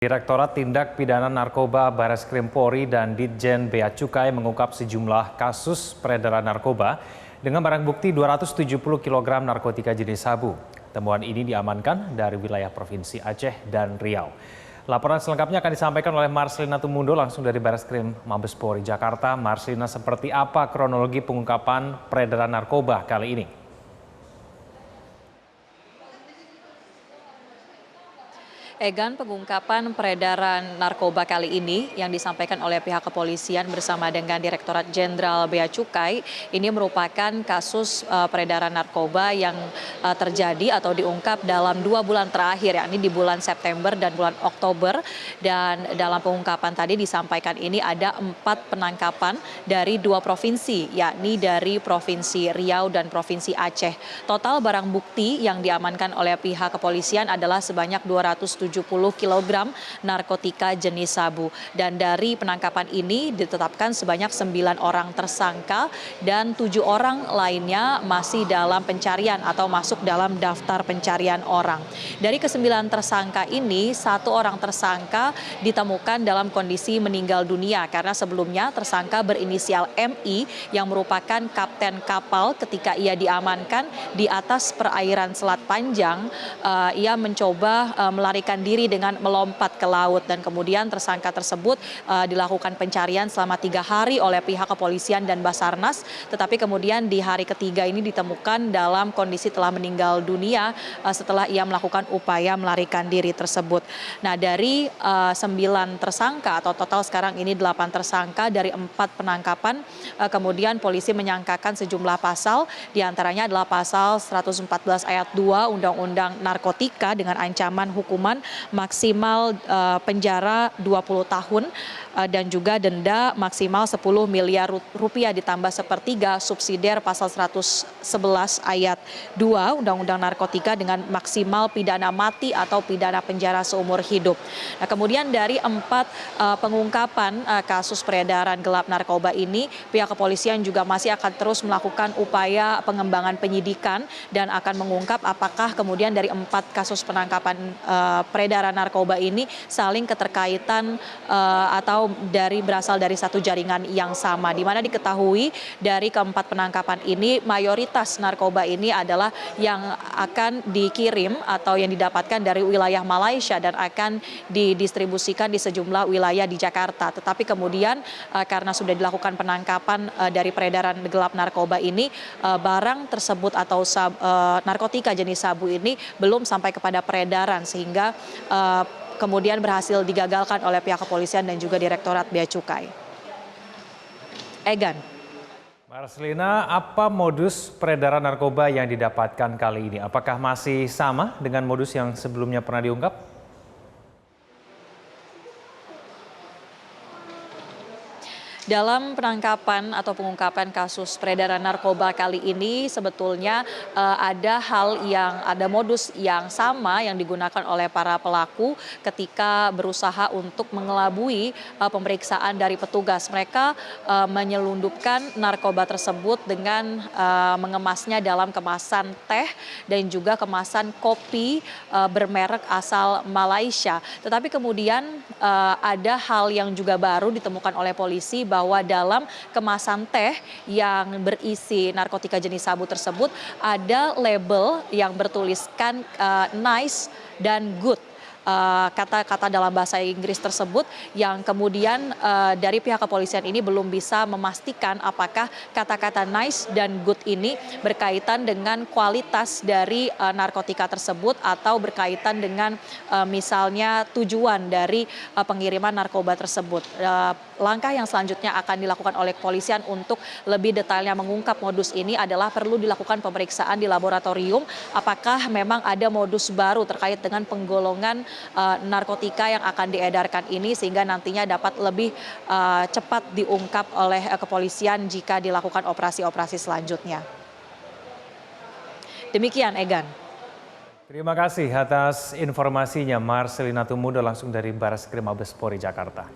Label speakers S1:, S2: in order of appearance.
S1: Direktorat Tindak Pidana Narkoba Bareskrim Polri dan Ditjen Bea Cukai mengungkap sejumlah kasus peredaran narkoba dengan barang bukti 270 kg narkotika jenis sabu. Temuan ini diamankan dari wilayah Provinsi Aceh dan Riau. Laporan selengkapnya akan disampaikan oleh Marcelina Tumundo langsung dari Bareskrim Mabes Polri Jakarta. Marcelina, seperti apa kronologi pengungkapan peredaran narkoba kali ini?
S2: Egan, pengungkapan peredaran narkoba kali ini yang disampaikan oleh pihak kepolisian bersama dengan Direktorat Jenderal Bea Cukai ini merupakan kasus peredaran narkoba yang terjadi atau diungkap dalam 2 bulan terakhir, yakni di bulan September dan bulan Oktober. Dan dalam pengungkapan tadi disampaikan ini ada 4 penangkapan dari 2 provinsi, yakni dari Provinsi Riau dan Provinsi Aceh. Total barang bukti yang diamankan oleh pihak kepolisian adalah sebanyak 270 kg narkotika jenis sabu. Dan dari penangkapan ini ditetapkan sebanyak 9 orang tersangka dan 7 orang lainnya masih dalam pencarian atau masuk dalam daftar pencarian orang. Dari ke-9 tersangka ini, 1 orang tersangka ditemukan dalam kondisi meninggal dunia karena sebelumnya tersangka berinisial MI yang merupakan kapten kapal ketika ia diamankan di atas perairan Selat Panjang. Ia mencoba melarikan diri dengan melompat ke laut dan kemudian tersangka tersebut dilakukan pencarian selama 3 hari oleh pihak kepolisian dan Basarnas, tetapi kemudian di hari ketiga ini ditemukan dalam kondisi telah meninggal dunia setelah ia melakukan upaya melarikan diri tersebut. Nah, dari 9 tersangka atau total sekarang ini 8 tersangka dari 4 penangkapan, kemudian polisi menyangkakan sejumlah pasal, diantaranya adalah pasal 114 ayat 2 Undang-Undang Narkotika dengan ancaman hukuman maksimal penjara 20 tahun dan juga denda maksimal 10 miliar rupiah ditambah sepertiga subsidiar pasal 111 ayat 2 Undang-Undang Narkotika dengan maksimal pidana mati atau pidana penjara seumur hidup. Nah, kemudian dari 4 pengungkapan kasus peredaran gelap narkoba ini, pihak kepolisian juga masih akan terus melakukan upaya pengembangan penyidikan dan akan mengungkap apakah kemudian dari 4 kasus penangkapan peredaran narkoba ini saling keterkaitan atau berasal dari satu jaringan yang sama, di mana diketahui dari ke-4 penangkapan ini mayoritas narkoba ini adalah yang akan dikirim atau yang didapatkan dari wilayah Malaysia dan akan didistribusikan di sejumlah wilayah di Jakarta. Tetapi kemudian karena sudah dilakukan penangkapan dari peredaran gelap narkoba ini, barang tersebut atau narkotika jenis sabu ini belum sampai kepada peredaran sehingga kemudian berhasil digagalkan oleh pihak kepolisian dan juga Direktorat Bea Cukai. Egan.
S1: Marcelina, apa modus peredaran narkoba yang didapatkan kali ini? Apakah masih sama dengan modus yang sebelumnya pernah diungkap?
S2: Dalam penangkapan atau pengungkapan kasus peredaran narkoba kali ini sebetulnya ada modus yang sama yang digunakan oleh para pelaku ketika berusaha untuk mengelabui pemeriksaan dari petugas. Mereka menyelundupkan narkoba tersebut dengan mengemasnya dalam kemasan teh dan juga kemasan kopi bermerek asal Malaysia. Tetapi kemudian ada hal yang juga baru ditemukan oleh polisi bahwa dalam kemasan teh yang berisi narkotika jenis sabu tersebut ada label yang bertuliskan nice dan good. Kata-kata dalam bahasa Inggris tersebut yang kemudian dari pihak kepolisian ini belum bisa memastikan apakah kata-kata nice dan good ini berkaitan dengan kualitas dari narkotika tersebut atau berkaitan dengan misalnya tujuan dari pengiriman narkoba tersebut. Langkah yang selanjutnya akan dilakukan oleh kepolisian untuk lebih detailnya mengungkap modus ini adalah perlu dilakukan pemeriksaan di laboratorium apakah memang ada modus baru terkait dengan penggolongan narkotika yang akan diedarkan ini sehingga nantinya dapat lebih cepat diungkap oleh kepolisian jika dilakukan operasi-operasi selanjutnya. Demikian, Egan.
S1: Terima kasih atas informasinya Marcelina Tumundo langsung dari Bareskrim Mabes Polri Jakarta.